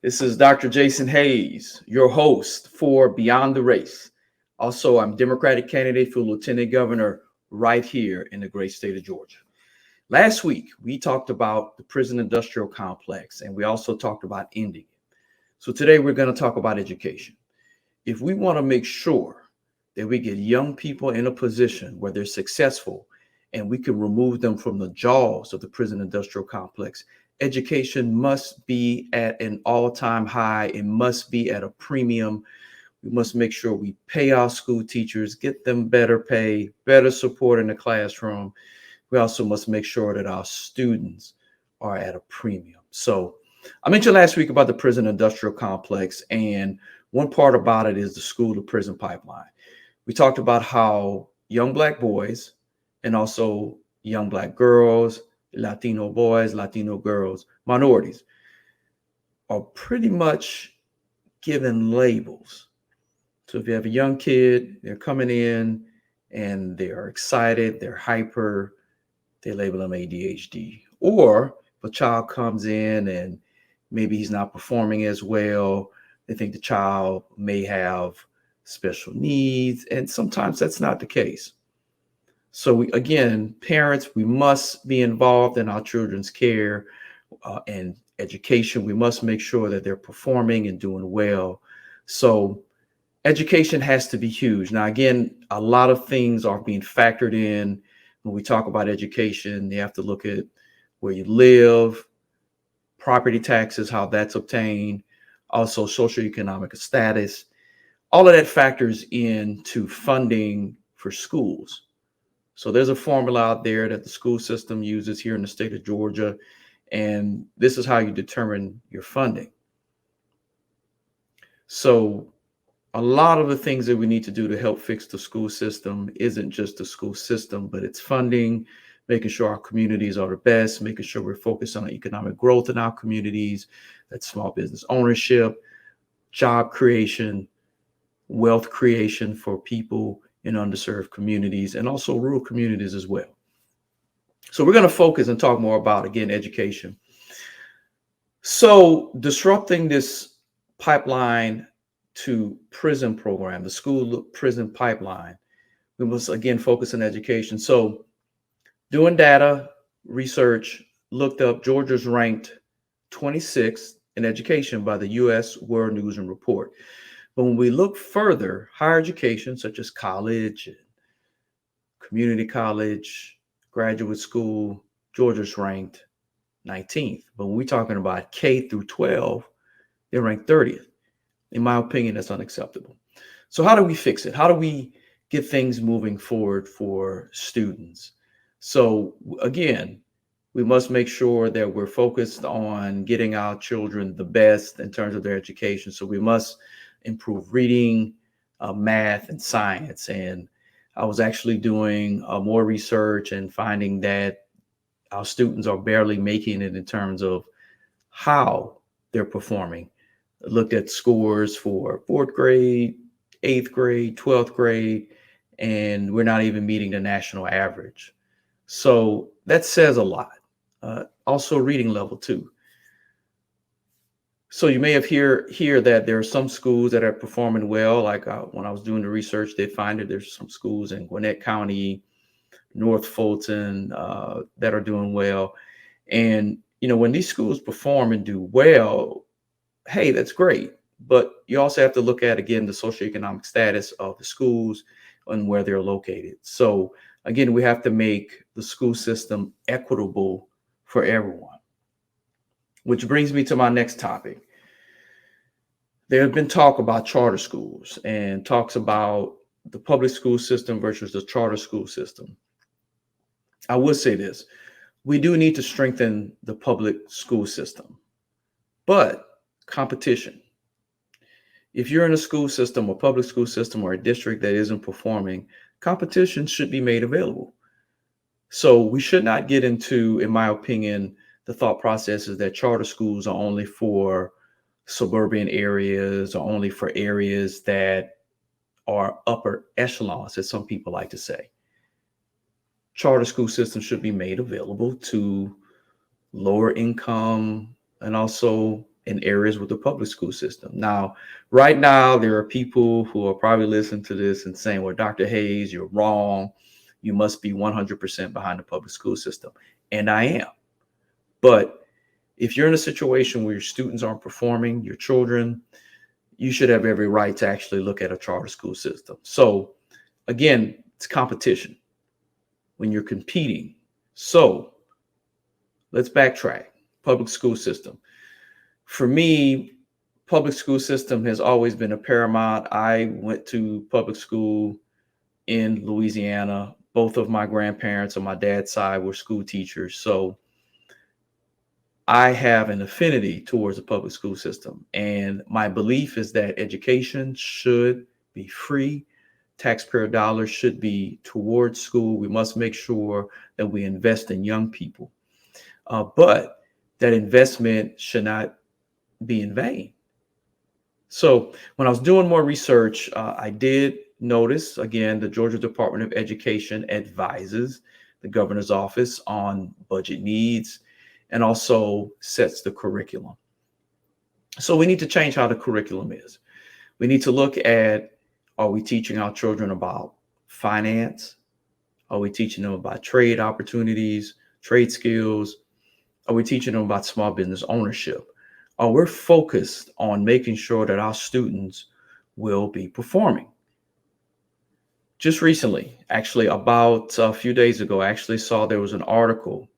This is Dr. Jason Hayes, your host for Beyond the Race. Also, I'm Democratic candidate for Lieutenant Governor right here in the great state of Georgia. Last week, we talked about the prison industrial complex, and we also talked about ending it. So today, we're going to talk about education. If we want to make sure that we get young people in a position where they're successful and we can remove them from the jaws of the prison industrial complex, education must be at an all-time high. It must be at a premium. We must make sure we pay our school teachers, get them better pay, better support in the classroom. We also must make sure that our students are at a premium. So I mentioned last week about the prison industrial complex, and one part about it is the school to prison pipeline. We talked about how young Black boys and also young Black girls, Latino boys, Latino girls, minorities are pretty much given labels. So if you have a young kid, they're coming in and they're excited, they're hyper, they label them ADHD. Or if a child comes in and maybe he's not performing as well, they think the child may have special needs, and sometimes that's not the case. So again, parents, we must be involved in our children's care and education. We must make sure that they're performing and doing well. So education has to be huge. Now, again, a lot of things are being factored in when we talk about education. You have to look at where you live, property taxes, how that's obtained, also socioeconomic status. All of that factors into funding for schools. So there's a formula out there that the school system uses here in the state of Georgia, and this is how you determine your funding. So a lot of the things that we need to do to help fix the school system isn't just the school system, but it's funding, making sure our communities are the best, making sure we're focused on economic growth in our communities, that's small business ownership, job creation, wealth creation for people in underserved communities, and also rural communities as well. So we're going to focus and talk more about, again, education. So disrupting this pipeline to prison program, the school prison pipeline, we must again focus on education. So doing data research, looked up Georgia's ranked 26th in education by the U.S. World News and Report. But when we look further, higher education, such as college, community college, graduate school, Georgia's ranked 19th. But when we're talking about K through 12, they're ranked 30th. In my opinion, that's unacceptable. So how do we fix it? How do we get things moving forward for students? So again, we must make sure that we're focused on getting our children the best in terms of their education. So we must improve reading, math, and science. And I was actually doing more research and finding that our students are barely making it in terms of how they're performing. I looked at scores for fourth grade, eighth grade, 12th grade, and we're not even meeting the national average. So that says a lot. Also reading level too. So you may have hear that there are some schools that are performing well. Like when I was doing the research, they find that there's some schools in Gwinnett County, North Fulton, that are doing well. And, you know, when these schools perform and do well, hey, that's great. But you also have to look at, again, the socioeconomic status of the schools and where they're located. So again, we have to make the school system equitable for everyone. Which brings me to my next topic. There have been talk about charter schools and talks about the public school system versus the charter school system. I would say this, we do need to strengthen the public school system, but competition. If you're in a school system, a public school system, or a district that isn't performing, competition should be made available. So we should not get into, in my opinion, the thought process is that charter schools are only for suburban areas or only for areas that are upper echelons, as some people like to say. Charter school systems should be made available to lower income and also in areas with the public school system. Now, right now, there are people who are probably listening to this and saying, well, Dr. Hayes, you're wrong. You must be 100% behind the public school system. And I am. But if you're in a situation where your students aren't performing, your children, you should have every right to actually look at a charter school system. So again, it's competition when you're competing. So let's backtrack. Public school system. For me, public school system has always been a paramount. I went to public school in Louisiana. Both of my grandparents on my dad's side were school teachers. So I have an affinity towards the public school system. And my belief is that education should be free. Taxpayer dollars should be towards school. We must make sure that we invest in young people. But that investment should not be in vain. So when I was doing more research, I did notice, again, the Georgia Department of Education advises the governor's office on budget needs and also sets the curriculum. So we need to change how the curriculum is. We need to look at, are we teaching our children about finance? Are we teaching them about trade opportunities, trade skills? Are we teaching them about small business ownership? We're focused on making sure that our students will be performing. Just recently, actually about a few days ago, I actually saw there was an article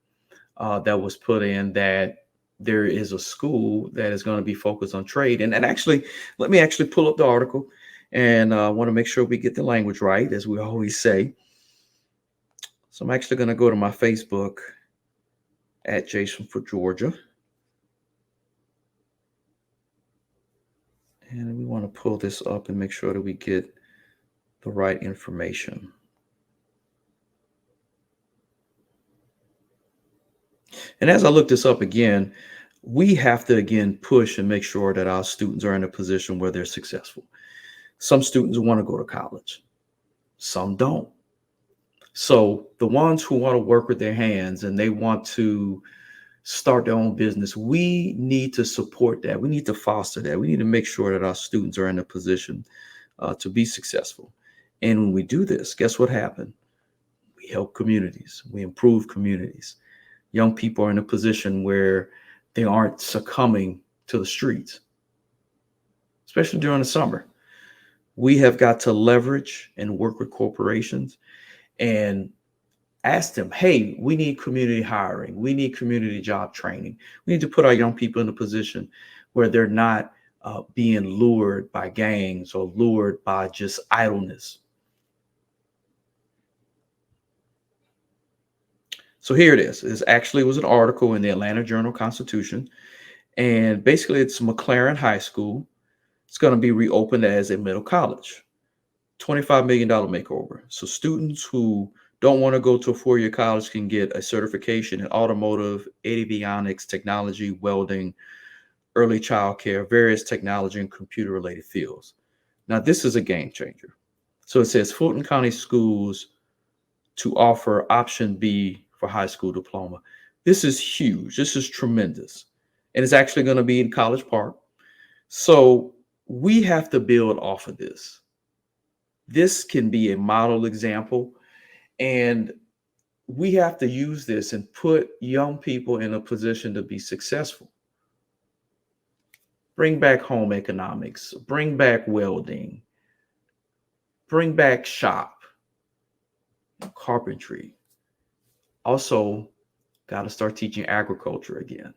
that was put in that there is a school that is going to be focused on trade. And actually, let me actually pull up the article, and I want to make sure we get the language right, as we always say. So I'm actually going to go to my Facebook at Jason for Georgia. And we want to pull this up and make sure that we get the right information. And as I look this up again, we have to again push and make sure that our students are in a position where they're successful. Some students want to go to college, some don't. So the ones who want to work with their hands and they want to start their own business, we need to support that. We need to foster that. We need to make sure that our students are in a position to be successful. And when we do this, guess what happened? We help communities. We improve communities. Young people are in a position where they aren't succumbing to the streets, especially during the summer. We have got to leverage and work with corporations and ask them, hey, we need community hiring. We need community job training. We need to put our young people in a position where they're not being lured by gangs or lured by just idleness. So here it is. It actually was an article in the Atlanta Journal-Constitution. And basically, it's McLaren High School. It's going to be reopened as a middle college. $25 million makeover. So students who don't want to go to a four-year college can get a certification in automotive, avionics, technology, welding, early childcare, various technology and computer-related fields. Now, this is a game changer. So it says Fulton County schools to offer option B for high school diploma. This is huge. This is tremendous. And it's actually going to be in College Park. So we have to build off of this. This can be a model example. And we have to use this and put young people in a position to be successful. Bring back home economics, bring back welding, bring back shop, carpentry. Also, got to start teaching agriculture again.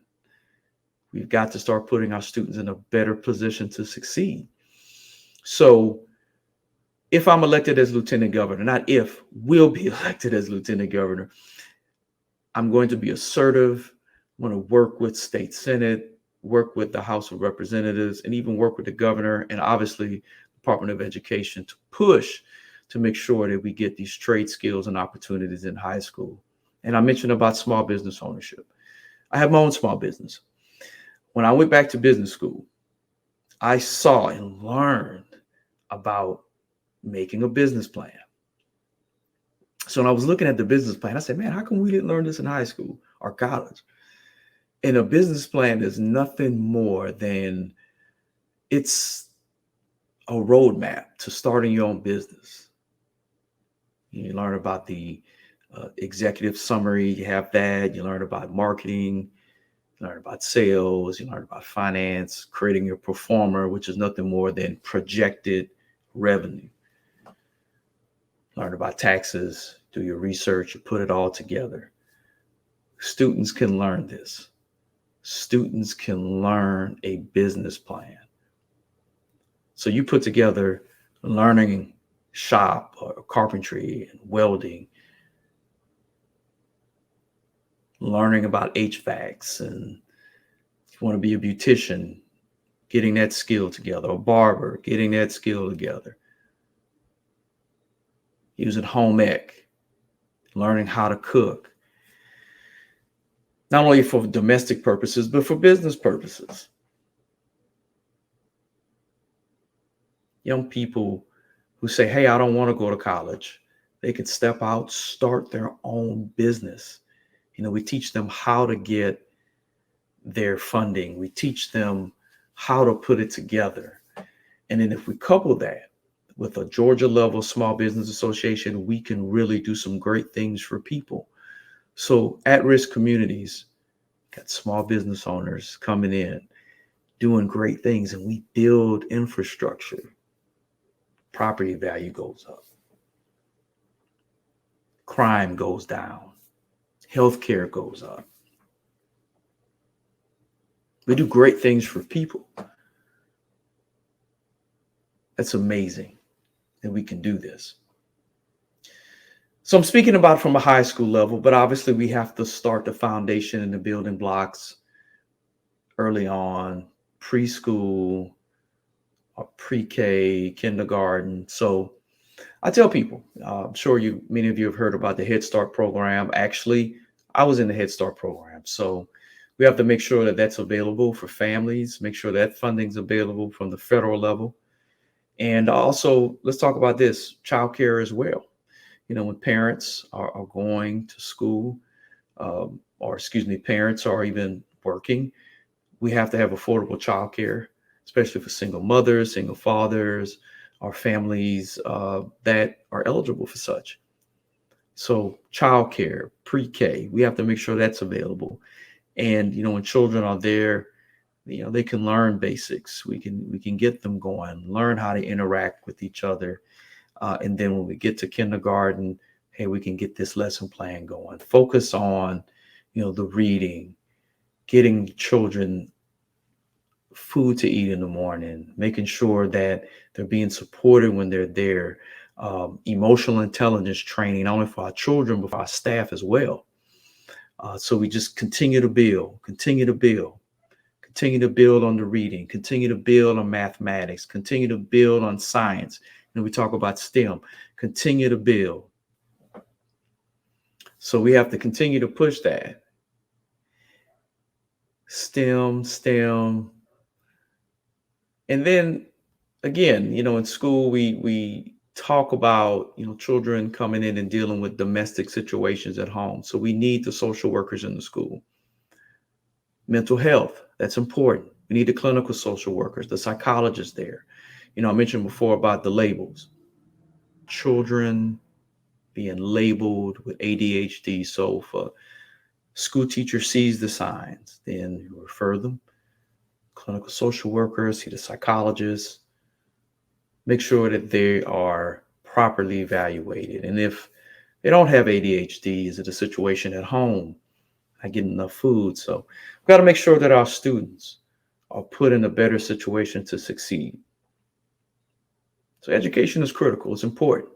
We've got to start putting our students in a better position to succeed. So if I'm elected as lieutenant governor, not if, will be elected as lieutenant governor, I'm going to be assertive. I'm going to work with state senate, work with the House of Representatives, and even work with the governor and obviously Department of Education to push to make sure that we get these trade skills and opportunities in high school. And I mentioned about small business ownership. I have my own small business. When I went back to business school, I saw and learned about making a business plan. So when I was looking at the business plan, I said, man, how come we didn't learn this in high school or college? And a business plan is nothing more than it's a roadmap to starting your own business. You learn about the executive summary, you have that. You learn about marketing, you learn about sales, you learn about finance, creating your performer, which is nothing more than projected revenue. Learn about taxes, do your research, you put it all together. Students can learn this. Students can learn a business plan. So you put together a learning shop or carpentry and welding, learning about HVACs, and if you want to be a beautician, getting that skill together, a barber, getting that skill together, using home ec, learning how to cook, not only for domestic purposes, but for business purposes. Young people who say, hey, I don't want to go to college, they can step out, start their own business. We teach them how to get their funding. We teach them how to put it together. And then if we couple that with a Georgia level small business association, we can really do some great things for people. So at-risk communities got small business owners coming in, doing great things, and we build infrastructure. Property value goes up. Crime goes down. Healthcare goes up. We do great things for people. That's amazing that we can do this. So I'm speaking about from a high school level, but obviously we have to start the foundation and the building blocks early on, preschool or pre-K, kindergarten. So I tell people, I'm sure many of you have heard about the Head Start program. Actually, I was in the Head Start program. So we have to make sure that that's available for families, make sure that funding's available from the federal level. And also, let's talk about this, childcare as well. When parents are going to school, parents are even working, we have to have affordable childcare, especially for single mothers, single fathers, or families that are eligible for such. So childcare, pre-K, we have to make sure that's available. And, when children are there, they can learn basics. We can get them going, learn how to interact with each other. And then when we get to kindergarten, hey, we can get this lesson plan going. Focus on, the reading, getting children food to eat in the morning, making sure that they're being supported when they're there. Emotional intelligence training, not only for our children, but for our staff as well. So we just continue to build on the reading, continue to build on mathematics, continue to build on science. We talk about STEM, continue to build. So we have to continue to push that. STEM. And then again, in school, we talk about, children coming in and dealing with domestic situations at home. So we need the social workers in the school. Mental health, that's important. We need the clinical social workers, the psychologists there. I mentioned before about the labels. Children being labeled with ADHD. So if a school teacher sees the signs, then you refer them. Clinical social workers, see the psychologists, make sure that they are properly evaluated. And if they don't have ADHD, is it a situation at home? I get enough food. So we've got to make sure that our students are put in a better situation to succeed. So education is critical. It's important.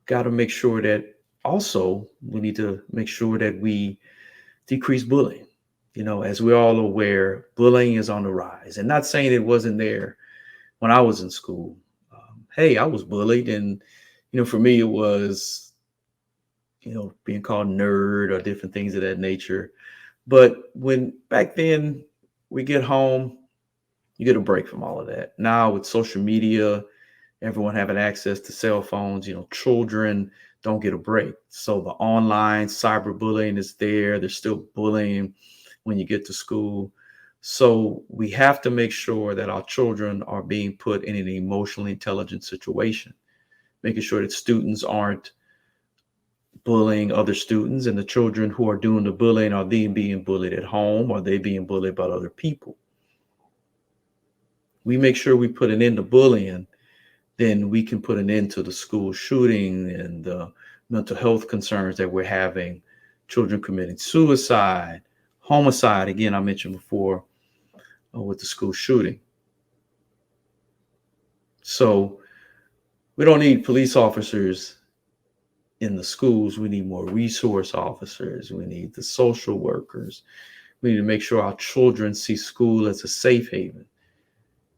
Got to make sure that also we need to make sure that we decrease bullying. As we're all aware, bullying is on the rise. And not saying it wasn't there when I was in school. Hey, I was bullied. And, for me, it was, being called nerd or different things of that nature. But when back then we get home, you get a break from all of that. Now with social media, everyone having access to cell phones, children don't get a break. So the online cyberbullying is there. They're still bullying. when you get to school. So we have to make sure that our children are being put in an emotionally intelligent situation, making sure that students aren't bullying other students, and the children who are doing the bullying, are they being bullied at home? Are they being bullied by other people? We make sure we put an end to bullying, then we can put an end to the school shooting and the mental health concerns that we're having, children committing suicide, homicide, again, I mentioned before with the school shooting. So we don't need police officers in the schools. We need more resource officers. We need the social workers. We need to make sure our children see school as a safe haven.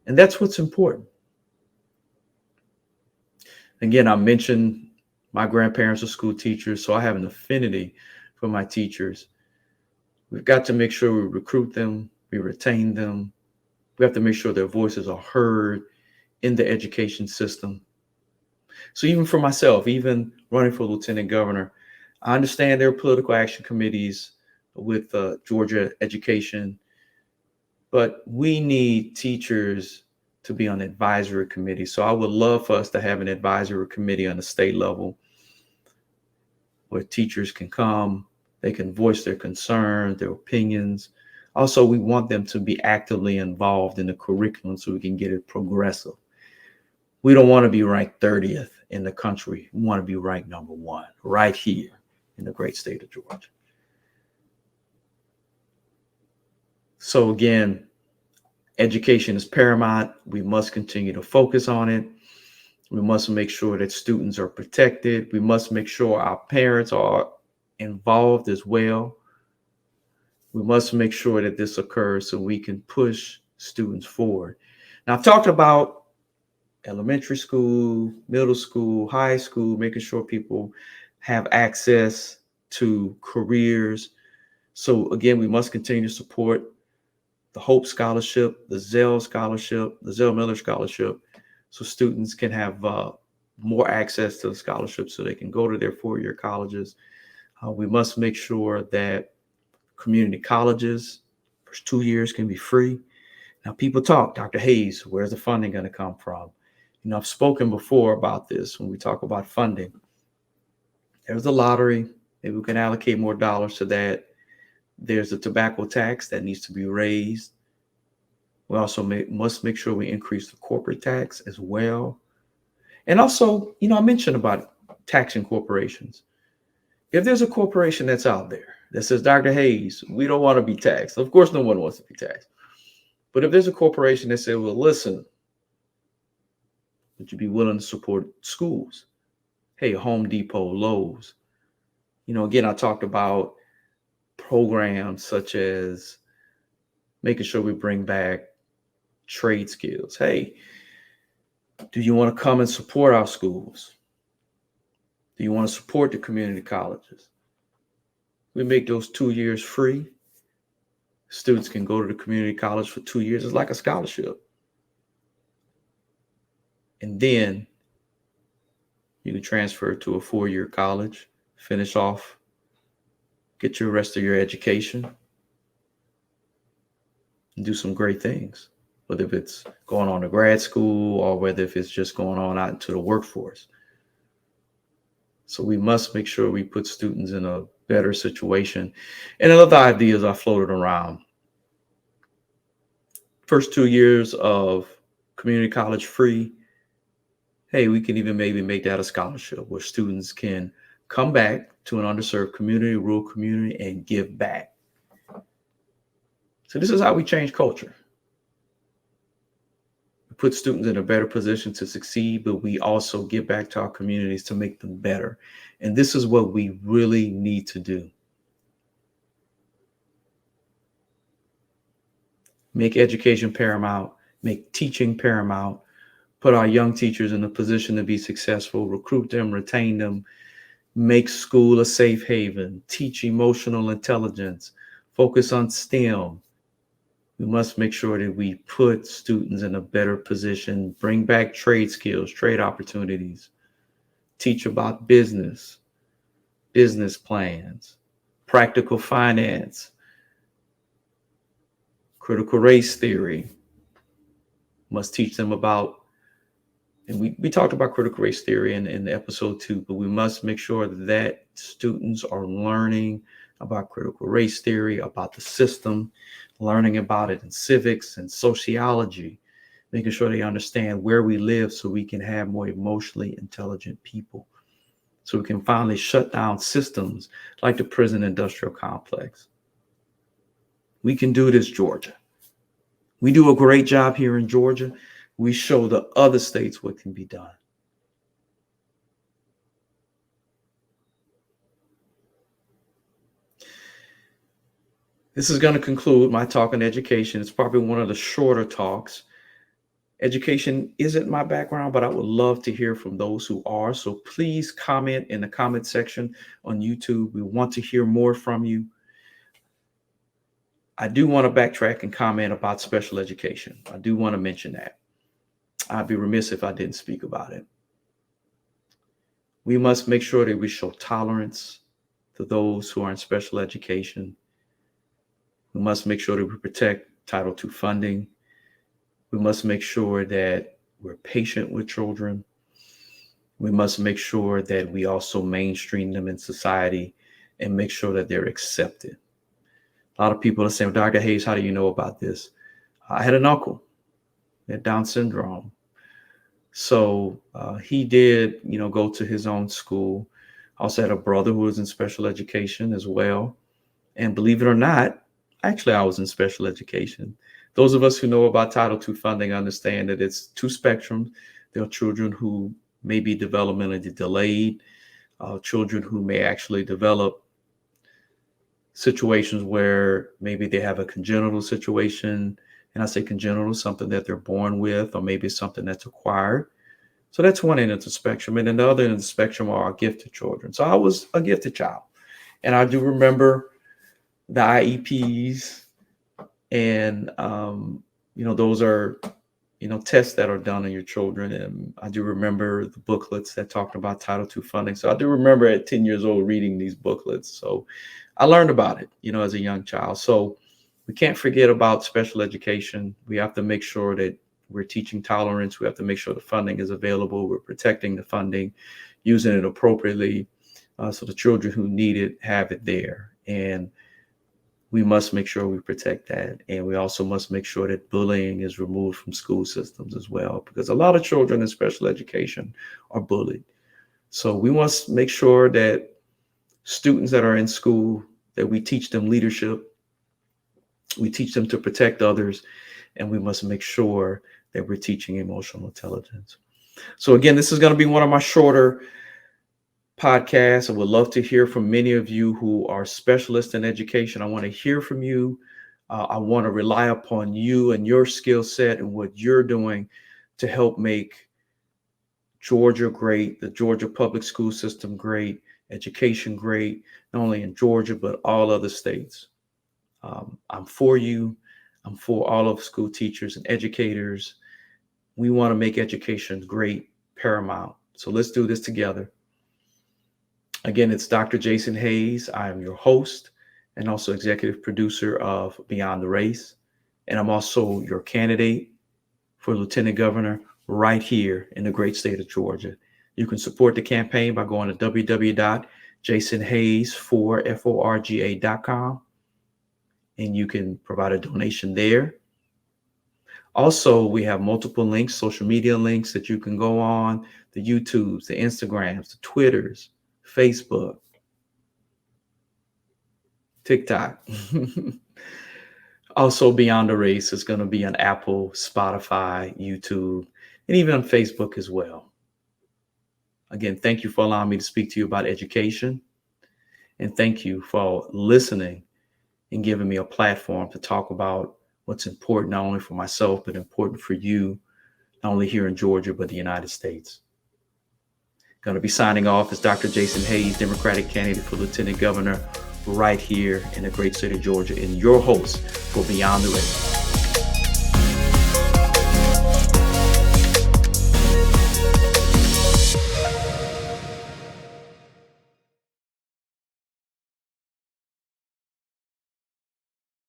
And that's what's important. Again, I mentioned my grandparents are school teachers, so I have an affinity for my teachers. We've got to make sure we recruit them, we retain them. We have to make sure their voices are heard in the education system. So even for myself, even running for lieutenant governor, I understand there are political action committees with Georgia education, but we need teachers to be on advisory committees. So I would love for us to have an advisory committee on the state level where teachers can come, they can voice their concerns, their opinions. Also, we want them to be actively involved in the curriculum so we can get it progressive. We don't want to be ranked 30th in the country. We want to be ranked number one right here in the great state of Georgia. So again, education is paramount. We must continue to focus on it. We must make sure that students are protected. We must make sure our parents are involved as well. We must make sure that this occurs so we can push students forward. Now, I've talked about elementary school, middle school, high school, making sure people have access to careers. So again, we must continue to support the Hope Scholarship, the Zell Scholarship, the Zell Miller Scholarship, so students can have more access to the scholarship so they can go to their four-year colleges. We must make sure that community colleges, first 2 years can be free. Now, people talk, Dr. Hayes, where's the funding going to come from? You know, I've spoken before about this when we talk about funding. There's a lottery. Maybe we can allocate more dollars to that. There's a tobacco tax that needs to be raised. We also must make sure we increase the corporate tax as well. And also, you know, I mentioned about taxing corporations. If there's a corporation that's out there that says, Dr. Hayes, we don't want to be taxed. Of course, no one wants to be taxed. But if there's a corporation that says, well, listen, would you be willing to support schools? Hey, Home Depot, Lowe's. You know, again, I talked about programs such as making sure we bring back trade skills. Hey, do you want to come and support our schools? Do you want to support the community colleges? We make those 2 years free. Students can go to the community college for 2 years. It's like a scholarship. And then you can transfer to a 4-year college, finish off, get your rest of your education, and do some great things, whether if it's going on to grad school or whether if it's just going on out into the workforce. So we must make sure we put students in a better situation. And another ideas I floated around. First 2 years of community college free. Hey, we can even maybe make that a scholarship where students can come back to an underserved community, rural community, and give back. So this is how we change culture. We put students in a better position to succeed, but we also give back to our communities to make them better. And this is what we really need to do. Make education paramount, make teaching paramount, put our young teachers in a position to be successful, recruit them, retain them, make school a safe haven, teach emotional intelligence, focus on STEM. We must make sure that we put students in a better position, bring back trade skills, trade opportunities, teach about business, business plans, practical finance, Critical race theory. Must teach them about, and we talked about critical race theory in episode 2, but we must make sure that students are learning about critical race theory, about the system, learning about it in civics and sociology, making sure they understand where we live so we can have more emotionally intelligent people, so we can finally shut down systems like the prison industrial complex. We can do this, Georgia. We do a great job here in Georgia. We show the other states what can be done. This is going to conclude my talk on education. It's probably one of the shorter talks. Education isn't my background, but I would love to hear from those who are. So please comment in the comment section on YouTube. We want to hear more from you. I do want to backtrack and comment about special education. I do want to mention that. I'd be remiss if I didn't speak about it. We must make sure that we show tolerance to those who are in special education. We must make sure that we protect Title II funding. We must make sure that we're patient with children. We must make sure that we also mainstream them in society and make sure that they're accepted. A lot of people are saying, Dr. Hayes, how do you know about this? I had an uncle that had Down syndrome. So he did, go to his own school. I also had a brother who was in special education as well. And believe it or not, actually, I was in special education. Those of us who know about Title II funding understand that it's two spectrums. There are children who may be developmentally delayed, children who may actually develop situations where maybe they have a congenital situation. And I say congenital, something that they're born with, or maybe something that's acquired. So that's one end of the spectrum. And then the other end of the spectrum are gifted children. So I was a gifted child. And I do remember the IEPs and, those are, tests that are done on your children. And I do remember the booklets that talked about Title II funding. So I do remember at 10 years old reading these booklets. So I learned about it, as a young child. So we can't forget about special education. We have to make sure that we're teaching tolerance. We have to make sure the funding is available. We're protecting the funding, using it appropriately, so the children who need it have it there. And we must make sure we protect that. And we also must make sure that bullying is removed from school systems as well, because a lot of children in special education are bullied. So we must make sure that students that are in school, that we teach them leadership, we teach them to protect others, and we must make sure that we're teaching emotional intelligence. So again, this is going to be one of my shorter podcasts. I would love to hear from many of you who are specialists in education. I want to hear from you. I want to rely upon you and your skill set and what you're doing to help make Georgia great, the Georgia public school system great, education great, not only in Georgia, but all other states. I'm for you. I'm for all of school teachers and educators. We want to make education great, paramount. So let's do this together. Again, it's Dr. Jason Hayes. I am your host and also executive producer of Beyond the Race. And I'm also your candidate for Lieutenant Governor right here in the great state of Georgia. You can support the campaign by going to www.jasonhayes4forga.com. And you can provide a donation there. Also, we have multiple links, social media links that you can go on, the YouTubes, the Instagrams, the Twitters, Facebook, TikTok. Also, Beyond the Race is going to be on Apple, Spotify, YouTube, and even on Facebook as well. Again, thank you for allowing me to speak to you about education. And thank you for listening and giving me a platform to talk about what's important, not only for myself, but important for you, not only here in Georgia, but the United States. Going to be signing off as Dr. Jason Hayes, Democratic candidate for Lieutenant Governor right here in the great state of Georgia, and your host for Beyond the Race.